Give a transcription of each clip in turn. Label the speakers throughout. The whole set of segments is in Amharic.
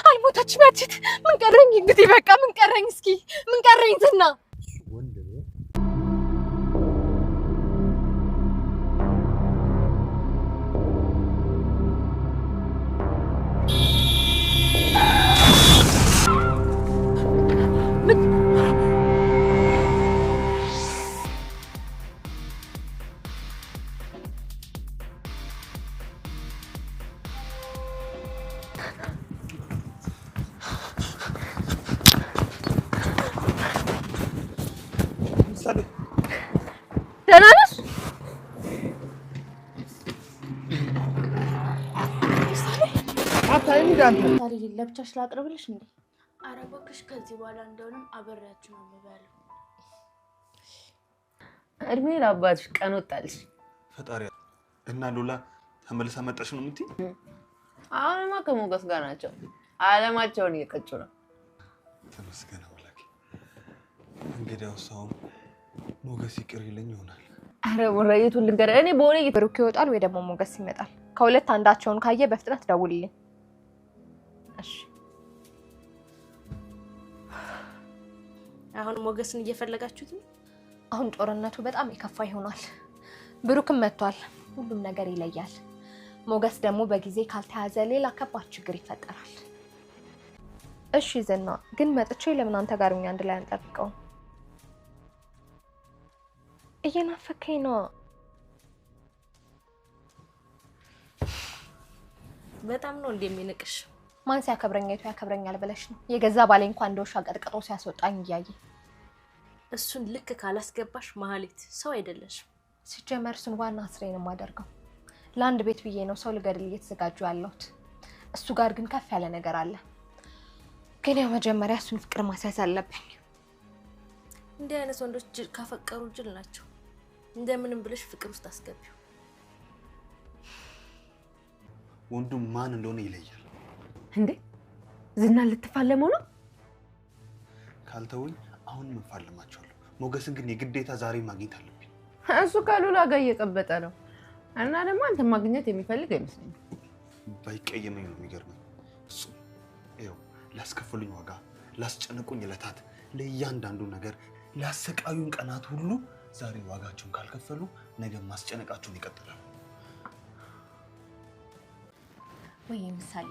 Speaker 1: አልሞተችም ያቺት። ምን ቀረኝ እንግዲህ በቃ ምን ቀረኝ? እስኪ ምን ቀረኝ ዝና? ደህና ነሽ?
Speaker 2: አታይም ዳንተ
Speaker 1: ታዲያ ለብቻሽ ላቅርብልሽ እንዴ?
Speaker 3: ኧረ እባክሽ ከዚህ በኋላ እንደውንም አበሬያችሁ ነው የምበላው።
Speaker 1: እድሜ ለአባትሽ ቀን ወጣልሽ።
Speaker 2: ፈጣሪ እና ሉላ ተመልሳ መጣሽ ነው የምትይ?
Speaker 1: አሁንማ ከሞገስ ጋር ናቸው። አለማቸውን እየቀጩ ነው።
Speaker 2: ተመስገን አምላኬ። እንግዲያው ሰው ሞገስ ይቅር ይለኝ ይሆናል።
Speaker 1: አረ ወራይቱን ልንገር፣ እኔ በወሬ ብሩክ ይወጣል ወይ ደግሞ ሞገስ ይመጣል። ከሁለት አንዳቸውን ካየ በፍጥነት ደውልልኝ እሺ?
Speaker 3: አሁን ሞገስን እየፈለጋችሁት ነው?
Speaker 1: አሁን ጦርነቱ በጣም የከፋ ይሆናል። ብሩክም መጥቷል። ሁሉም ነገር ይለያል። ሞገስ ደግሞ በጊዜ ካልተያዘ ሌላ ከባድ ችግር ይፈጠራል። እሺ ዝና፣ ግን መጥቼ ለምን አንተ ጋር አንድ ላይ አንጠብቀው? እየናፈከኝ ነው።
Speaker 3: በጣም ነው እንደሚንቅሽ።
Speaker 1: ማን ሲያከብረኛይቱ ያከብረኛል ብለሽ ነው? የገዛ ባሌ እንኳን እንደውሻ ቀጥቅጦ ሲያስወጣኝ እያየ
Speaker 3: እሱን ልክ ካላስገባሽ ማህሌት ሰው አይደለሽ።
Speaker 1: ሲጀመር እሱን ዋና ስሬን የማደርገው ለአንድ ቤት ብዬ ነው ሰው ልገድል እየተዘጋጁ ያለሁት። እሱ ጋር ግን ከፍ ያለ ነገር አለ። ግን ያው መጀመሪያ እሱን ፍቅር ማስያዝ አለብኝ።
Speaker 3: እንዲህ አይነት ወንዶች ጅል ካፈቀሩ ጅል ናቸው። እንደምንም ብለሽ ፍቅር ውስጥ አስገቢው።
Speaker 2: ወንዱ ማን እንደሆነ ይለያል።
Speaker 1: እንዴ ዝና ልትፋለመው ነው?
Speaker 2: ካልተውኝ አሁን እንፋለማቸዋለሁ። ሞገስን ግን የግዴታ ዛሬ ማግኘት አለብኝ።
Speaker 1: እሱ ከሉላ ጋር እየቀበጠ ነው እና ደግሞ አንተ ማግኘት የሚፈልግ አይመስለኝም።
Speaker 2: ባይቀየመኝ ነው የሚገርመኝ። እሱ ይኸው ላስከፈሉኝ ዋጋ፣ ላስጨነቁኝ ዕለታት፣ ለእያንዳንዱ ነገር ላሰቃዩን ቀናት ሁሉ ዛሬ ዋጋቸውን ካልከፈሉ ነገ ማስጨነቃቸውን ይቀጥላሉ።
Speaker 1: ወይ ምሳሌ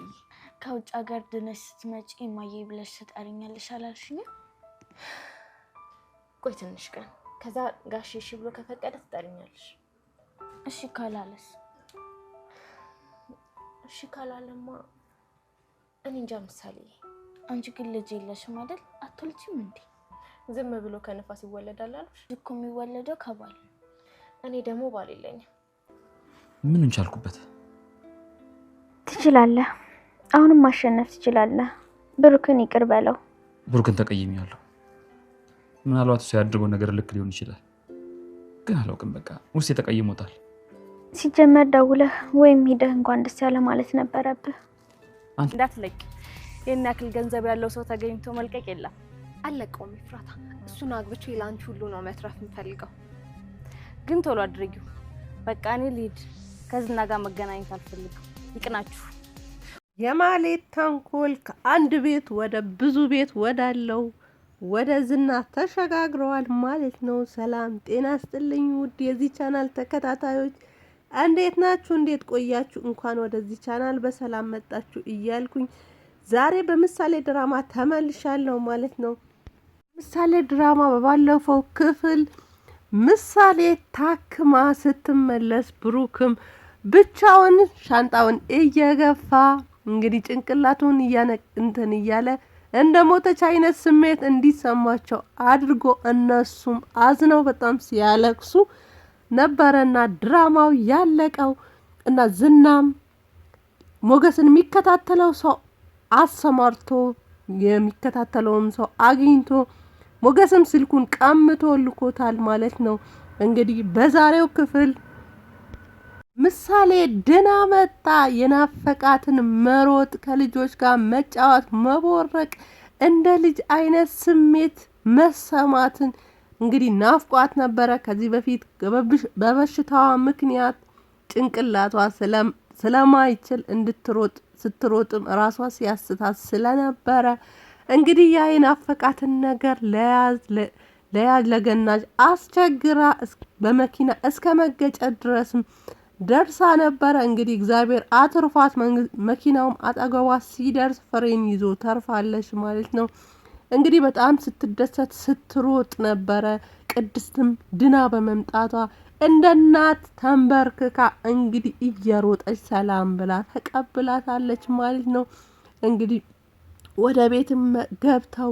Speaker 3: ከውጭ ሀገር ድነሽ ስትመጪ ማዬ ብለሽ ትጠሪኛለሽ አላልሽኝም?
Speaker 1: ቆይ ትንሽ ቀን ከዛ ጋሼ እሺ ብሎ ከፈቀደ ትጠሪኛለሽ።
Speaker 3: እሺ ካላለስ?
Speaker 1: እሺ ካላለማ እኔ እንጃ ምሳሌ።
Speaker 3: አንቺ ግን ልጅ የለሽም አይደል? አትወልጂም እንዴ?
Speaker 1: ዝም ብሎ ከነፋስ ይወለዳል አልሽ
Speaker 3: እኮ። የሚወለደው ከባል።
Speaker 1: እኔ ደግሞ ባል የለኝም።
Speaker 4: ምን እንቻልኩበት?
Speaker 5: ትችላለህ። አሁንም ማሸነፍ ትችላለህ። ብሩክን ይቅር በለው።
Speaker 4: ብሩክን ተቀይሜያለሁ። ምናልባት እሱ ያደረገው ነገር ልክ ሊሆን ይችላል፣ ግን አላውቅም። በቃ ውስጤ ተቀይሞታል።
Speaker 5: ሲጀመር ደውለህ ወይም ሄደህ እንኳን ደስ ያለ ማለት ነበረብህ።
Speaker 3: እንዳትለቅ። የኔ ያክል ገንዘብ ያለው ሰው ተገኝቶ መልቀቅ የለም።
Speaker 1: አለቀውም ይፍራታ። እሱን አግብቼ ላንቺ ሁሉ ነው መትረፍ የምፈልገው።
Speaker 3: ግን ቶሎ አድርጊው። በቃ እኔ ልሂድ። ከዝና ጋር መገናኘት አልፈልግም። ይቅናችሁ።
Speaker 6: የማህሌት ተንኮል ከአንድ ቤት ወደ ብዙ ቤት ወዳለው ወደ ዝና ተሸጋግረዋል ማለት ነው። ሰላም ጤና ስጥልኝ ውድ የዚህ ቻናል ተከታታዮች፣ እንዴት ናችሁ? እንዴት ቆያችሁ? እንኳን ወደዚህ ቻናል በሰላም መጣችሁ እያልኩኝ ዛሬ በምሳሌ ድራማ ተመልሻለሁ ማለት ነው። ምሳሌ ድራማ በባለፈው ክፍል ምሳሌ ታክማ ስትመለስ ብሩክም ብቻውን ሻንጣውን እየገፋ እንግዲህ ጭንቅላቱን እንትን እያለ እንደ ሞተች አይነት ስሜት እንዲሰማቸው አድርጎ እነሱም አዝነው በጣም ሲያለቅሱ ነበረና ድራማው ያለቀው እና ዝናም ሞገስን የሚከታተለው ሰው አሰማርቶ የሚከታተለውም ሰው አግኝቶ ሞገስም ስልኩን ቀምቶ ልኮታል ማለት ነው። እንግዲህ በዛሬው ክፍል ምሳሌ ድና መጣ። የናፈቃትን መሮጥ፣ ከልጆች ጋር መጫወት፣ መቦረቅ፣ እንደ ልጅ አይነት ስሜት መሰማትን እንግዲህ ናፍቋት ነበረ። ከዚህ በፊት በበሽታዋ ምክንያት ጭንቅላቷ ስለማይችል እንድትሮጥ ስትሮጥም ራሷ ሲያስታት ስለነበረ እንግዲህ ያ የናፈቃትን ነገር ለያዝ ለገናዥ አስቸግራ በመኪና እስከ መገጨት ድረስም ደርሳ ነበረ። እንግዲህ እግዚአብሔር አትርፏት መኪናውም አጠገቧ ሲደርስ ፍሬን ይዞ ተርፋለች ማለት ነው። እንግዲህ በጣም ስትደሰት ስትሮጥ ነበረ። ቅድስትም ድና በመምጣቷ እንደ እናት ተንበርክካ እንግዲህ እየሮጠች ሰላም ብላ ተቀብላታለች ማለት ነው። እንግዲህ ወደ ቤትም ገብተው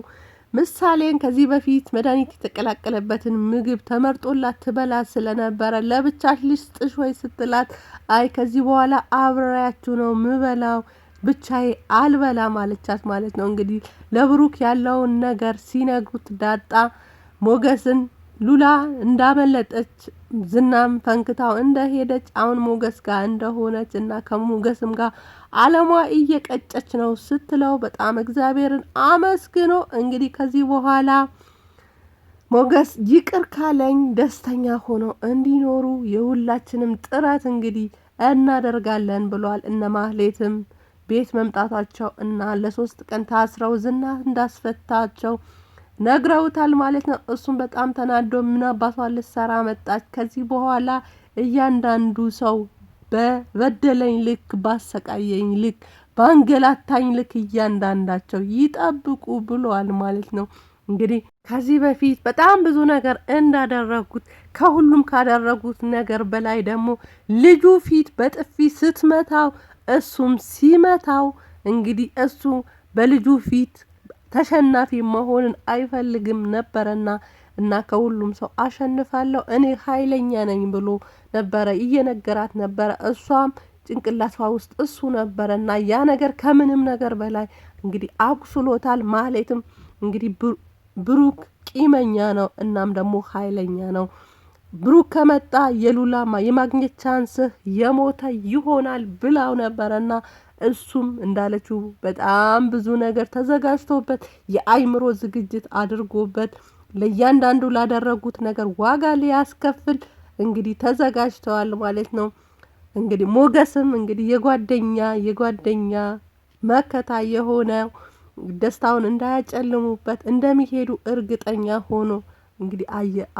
Speaker 6: ምሳሌን ከዚህ በፊት መድኃኒት የተቀላቀለበትን ምግብ ተመርጦላት ትበላ ስለነበረ ለብቻሽ ልስጥሽ ወይ ስትላት አይ ከዚህ በኋላ አብሬያችሁ ነው ምበላው ብቻዬ አልበላም አለቻት ማለት ነው። እንግዲህ ለብሩክ ያለውን ነገር ሲነግሩት ዳጣ ሞገስን ሉላ እንዳመለጠች ዝናም ፈንክታው እንደሄደች አሁን ሞገስ ጋር እንደሆነች እና ከሞገስም ጋር አለሟ እየቀጨች ነው ስትለው በጣም እግዚአብሔርን አመስግኖ እንግዲህ ከዚህ በኋላ ሞገስ ይቅር ካለኝ ደስተኛ ሆኖ እንዲኖሩ የሁላችንም ጥረት እንግዲህ እናደርጋለን ብሏል። እነ ማህሌትም ቤት መምጣታቸው እና ለ3 ቀን ታስረው ዝና እንዳስፈታቸው ነግረውታል ማለት ነው። እሱም በጣም ተናዶ ምን አባቷ ልትሰራ መጣች? ከዚህ በኋላ እያንዳንዱ ሰው በበደለኝ ልክ ባሰቃየኝ ልክ ባንገላታኝ ልክ እያንዳንዳቸው ይጠብቁ ብሏል ማለት ነው። እንግዲህ ከዚህ በፊት በጣም ብዙ ነገር እንዳደረጉት ከሁሉም ካደረጉት ነገር በላይ ደግሞ ልጁ ፊት በጥፊ ስትመታው እሱም ሲመታው እንግዲህ እሱ በልጁ ፊት ተሸናፊ መሆንን አይፈልግም ነበረና እና ከሁሉም ሰው አሸንፋለሁ እኔ ኃይለኛ ነኝ ብሎ ነበረ እየነገራት ነበረ። እሷም ጭንቅላቷ ውስጥ እሱ ነበረና ያ ነገር ከምንም ነገር በላይ እንግዲህ አቁስሎታል። ማለትም እንግዲህ ብሩክ ቂመኛ ነው እናም ደግሞ ኃይለኛ ነው። ብሩክ ከመጣ የሉላማ የማግኘት ቻንስህ የሞተ ይሆናል ብላው ነበረና እሱም እንዳለችው በጣም ብዙ ነገር ተዘጋጅቶበት የአይምሮ ዝግጅት አድርጎበት ለእያንዳንዱ ላደረጉት ነገር ዋጋ ሊያስከፍል እንግዲህ ተዘጋጅተዋል ማለት ነው። እንግዲህ ሞገስም እንግዲህ የጓደኛ መከታ የሆነው ደስታውን እንዳያጨልሙበት እንደሚሄዱ እርግጠኛ ሆኖ እንግዲህ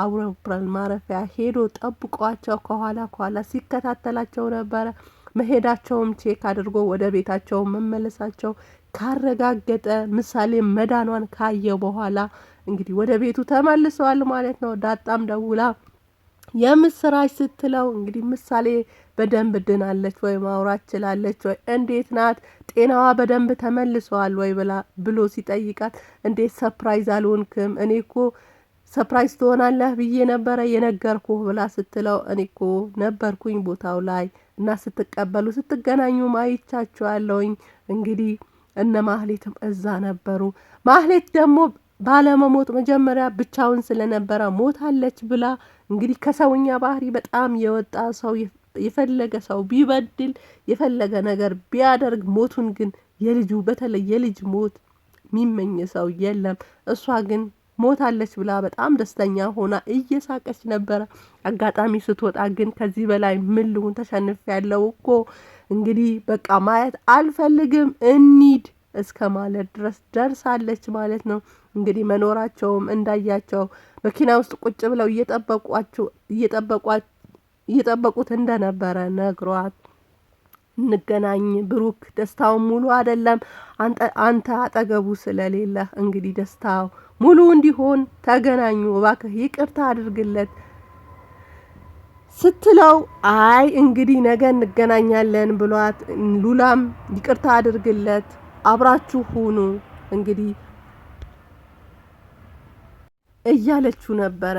Speaker 6: አውሮፕላን ማረፊያ ሄዶ ጠብቋቸው ከኋላ ሲከታተላቸው ነበረ። መሄዳቸውም ቼክ አድርጎ ወደ ቤታቸው መመለሳቸው ካረጋገጠ ምሳሌ መዳኗን ካየ በኋላ እንግዲህ ወደ ቤቱ ተመልሰዋል ማለት ነው። ዳጣም ደውላ የምስራች ስትለው እንግዲህ ምሳሌ በደንብ ድናለች ወይ ማውራት ችላለች ወይ እንዴት ናት ጤናዋ በደንብ ተመልሰዋል ወይ ብሎ ሲጠይቃት እንዴት ሰርፕራይዝ አልሆንክም? እኔ እኮ ሰርፕራይዝ ትሆናለህ ብዬ ነበረ የነገርኩህ ብላ ስትለው እኔ እኮ ነበርኩኝ ቦታው ላይ እና ስትቀበሉ ስትገናኙ ማይቻችኋለሁኝ። እንግዲህ እነ ማህሌትም እዛ ነበሩ። ማህሌት ደግሞ ባለመሞት መጀመሪያ ብቻውን ስለነበረ ሞታለች ብላ እንግዲህ ከሰውኛ ባህሪ በጣም የወጣ ሰው የፈለገ ሰው ቢበድል የፈለገ ነገር ቢያደርግ ሞቱን ግን በተለይ የልጅ ሞት የሚመኝ ሰው የለም። እሷ ግን ሞታለች ብላ በጣም ደስተኛ ሆና እየሳቀች ነበረ። አጋጣሚ ስትወጣ ግን ከዚህ በላይ ምን ልሁን ተሸንፌያለሁ እኮ እንግዲህ በቃ ማየት አልፈልግም እንሂድ እስከ ማለት ድረስ ደርሳለች ማለት ነው። እንግዲህ መኖራቸውም እንዳያቸው መኪና ውስጥ ቁጭ ብለው እየጠበቁት እንደነበረ ነግሯት እንገናኝ ብሩክ ደስታውን ሙሉ አይደለም አንተ አጠገቡ ስለሌለ እንግዲህ ደስታው ሙሉ እንዲሆን ተገናኙ እባክህ ይቅርታ አድርግለት ስትለው አይ እንግዲህ ነገ እንገናኛለን ብሏት ሉላም ይቅርታ አድርግለት አብራችሁ ሁኑ እንግዲህ እያለችው ነበረ።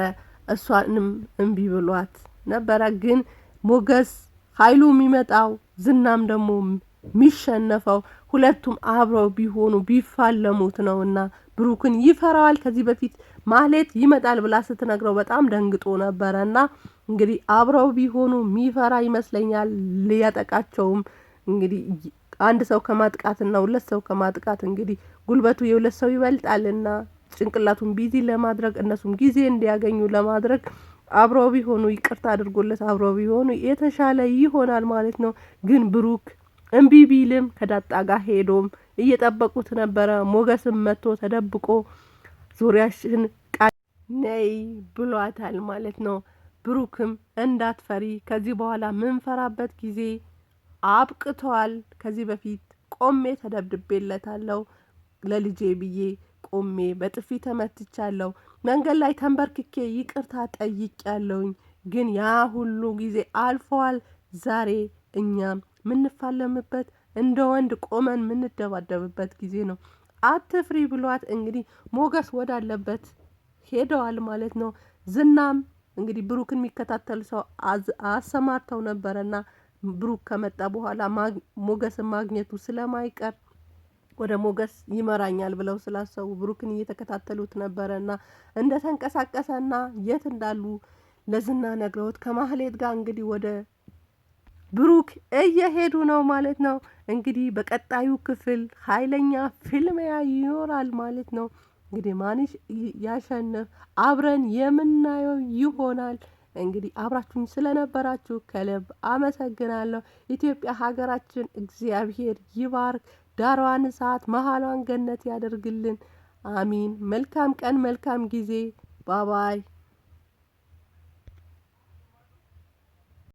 Speaker 6: እሷንም እምቢ ብሏት ነበረ። ግን ሞገስ ኃይሉ የሚመጣው ዝናም ደግሞ የሚሸነፈው ሁለቱም አብረው ቢሆኑ ቢፋለሙት ነውና ብሩክን ይፈራዋል። ከዚህ በፊት ማህሌት ይመጣል ብላ ስትነግረው በጣም ደንግጦ ነበረና እንግዲህ አብረው ቢሆኑ የሚፈራ ይመስለኛል። ሊያጠቃቸውም እንግዲህ አንድ ሰው ከማጥቃትና ሁለት ሰው ከማጥቃት እንግዲህ ጉልበቱ የሁለት ሰው ይበልጣልና ጭንቅላቱን ቢዚ ለማድረግ እነሱም ጊዜ እንዲያገኙ ለማድረግ አብረው ቢሆኑ ይቅርታ አድርጎለት አብረው ቢሆኑ የተሻለ ይሆናል ማለት ነው። ግን ብሩክ እምቢ ቢልም ከዳጣ ጋር ሄዶም እየጠበቁት ነበረ። ሞገስም መጥቶ ተደብቆ ዙሪያሽን ነይ ብሏታል ማለት ነው። ብሩክም እንዳትፈሪ ከዚህ በኋላ ምንፈራበት ጊዜ አብቅቷል። ከዚህ በፊት ቆሜ ተደብድቤለታለሁ ለልጄ ብዬ ቆሜ በጥፊ ተመትቻለሁ። መንገድ ላይ ተንበርክኬ ይቅርታ ጠይቄያለሁኝ። ግን ያ ሁሉ ጊዜ አልፈዋል። ዛሬ እኛም ምንፋለምበት እንደ ወንድ ቆመን ምንደባደብበት ጊዜ ነው። አትፍሪ ብሏት እንግዲህ ሞገስ ወዳለበት ሄደዋል ማለት ነው። ዝናም እንግዲህ ብሩክን የሚከታተል ሰው አሰማርተው ነበረና ብሩክ ከመጣ በኋላ ሞገስን ማግኘቱ ስለማይቀር ወደ ሞገስ ይመራኛል ብለው ስላሰቡ ብሩክን እየተከታተሉት ነበረና እንደተንቀሳቀሰና የት እንዳሉ ለዝና ነግረውት ከማህሌት ጋር እንግዲህ ወደ ብሩክ እየሄዱ ነው ማለት ነው። እንግዲህ በቀጣዩ ክፍል ኃይለኛ ፍልሚያ ይኖራል ማለት ነው። እንግዲህ ማንሽ ያሸንፍ አብረን የምናየው ይሆናል። እንግዲህ አብራችሁኝ ስለነበራችሁ ከልብ አመሰግናለሁ። ኢትዮጵያ ሀገራችን እግዚአብሔር ይባርክ። ዳሯን እሳት መሀሏን ገነት ያደርግልን። አሚን። መልካም ቀን፣ መልካም ጊዜ። ባባይ